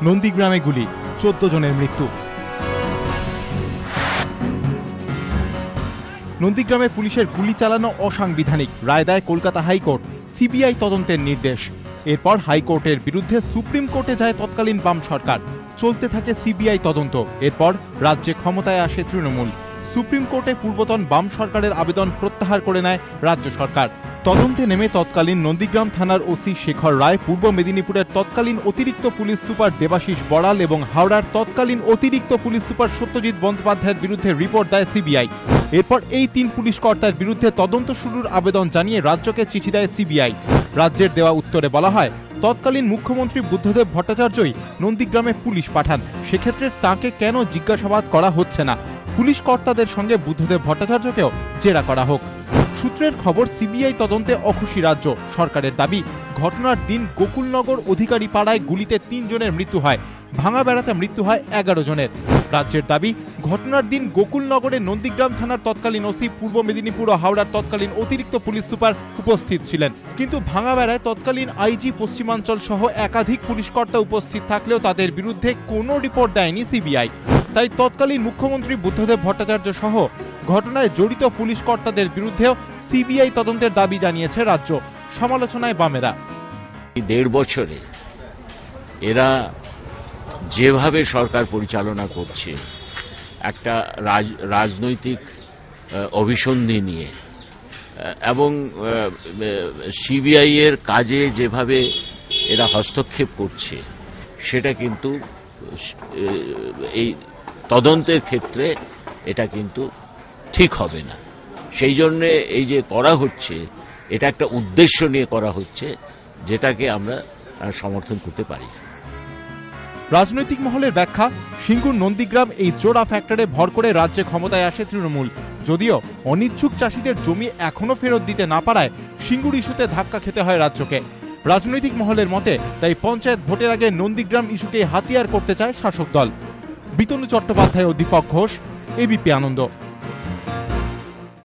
নন্দীগ্রামে গুলি, 14 জনের মৃত্যু। নন্দীগ্রামে পুলিশের গুলি চালানো অসাংবিধানিক, রায় দেয় কলকাতা হাইকোর্ট। সিবিআই তদন্তের নির্দেশ। এরপর হাইকোর্টের বিরুদ্ধে সুপ্রিম কোর্টে যায় তৎকালীন বাম সরকার। চলতে থাকে সিবিআই তদন্ত। এরপর রাজ্যে ক্ষমতায় আসে তৃণমূল। সুপ্রিম কোর্টে পূর্বতন বাম সরকারের আবেদন প্রত্যাহার করে নেয় রাজ্য সরকার। তদন্তে নেমে তৎকালীন নন্দীগ্রাম থানার ওসি শেখর রায়, পূর্ব মেদিনীপুরের তৎকালীন অতিরিক্ত পুলিশ সুপার দেবাশিস বড়াল এবং হাওড়ার তৎকালীন অতিরিক্ত পুলিশ সুপার সত্যজিৎ বন্দ্যোপাধ্যায়ের বিরুদ্ধে রিপোর্ট দেয় সিবিআই। এরপর এই 3 পুলিশ কর্তার বিরুদ্ধে তদন্ত শুরুর আবেদন জানিয়ে রাজ্যকে চিঠি দেয় সিবিআই। রাজ্যের দেওয়া উত্তরে বলা হয়, তৎকালীন মুখ্যমন্ত্রী বুদ্ধদেব ভট্টাচার্যই নন্দীগ্রামে পুলিশ পাঠান, সেক্ষেত্রে তাঁকে কেন জিজ্ঞাসাবাদ করা হচ্ছে না? পুলিশ কর্তাদের সঙ্গে বুদ্ধদেব ভট্টাচার্যকেও জেরা করা হোক। সূত্রের খবর, সিবিআই তদন্তে অখুশি রাজ্য। সরকারের দাবি, ঘটনার দিন গোকুলনগর অধিকারী পাড়ায় গুলিতে 3 জনের মৃত্যু হয়, ভাঙা বেড়াতে মৃত্যু হয় 11 জনের। রাজ্যের দাবি, ঘটনার দিন গোকুলনগরে নন্দীগ্রাম থানার তৎকালীন ওসি, পূর্ব মেদিনীপুর ও হাওড়ার তৎকালীন অতিরিক্ত পুলিশ সুপার উপস্থিত ছিলেন। কিন্তু ভাঙাবেড়ায় তৎকালীন আইজি পশ্চিমাঞ্চল সহ একাধিক পুলিশ কর্তা উপস্থিত থাকলেও তাদের বিরুদ্ধে কোনো রিপোর্ট দেয়নি সিবিআই। তাই তৎকালীন মুখ্যমন্ত্রী বুদ্ধদেব ভট্টাচার্য সহ ঘটনায় জড়িত পুলিশ কর্তাদের বিরুদ্ধেও সিবিআই তদন্তের দাবি জানিয়েছে রাজ্য। সমালোচনায় বামেরা। 1.5 বছরে এরা যেভাবে সরকার পরিচালনা করছে, একটা রাজনৈতিক অভিসন্ধি নিয়ে এবং সিবিআই এর কাজে যেভাবে এরা হস্তক্ষেপ করছে, সেটা কিন্তু এই তদন্তের ক্ষেত্রে এটা কিন্তু ঠিক হবে না। সেই জন্যে এই যে করা হচ্ছে, এটা একটা উদ্দেশ্য নিয়ে করা হচ্ছে, যেটাকে আমরা সমর্থন করতে পারি। রাজনৈতিক মহলের ব্যাখ্যা, সিঙ্গুর নন্দীগ্রাম এই জোড়া ফ্যাক্টরে ভর করে রাজ্যে ক্ষমতায় আসে তৃণমূল। যদিও অনিচ্ছুক চাষিদের জমি এখনো ফেরত দিতে না পারায় সিঙ্গুর ইস্যুতে ধাক্কা খেতে হয় রাজ্যকে। রাজনৈতিক মহলের মতে তাই পঞ্চায়েত ভোটের আগে নন্দীগ্রাম ইস্যুকে হাতিয়ার করতে চায় শাসক দল। বিতনু চট্টোপাধ্যায় ও দীপক ঘোষ, এবিপি আনন্দ।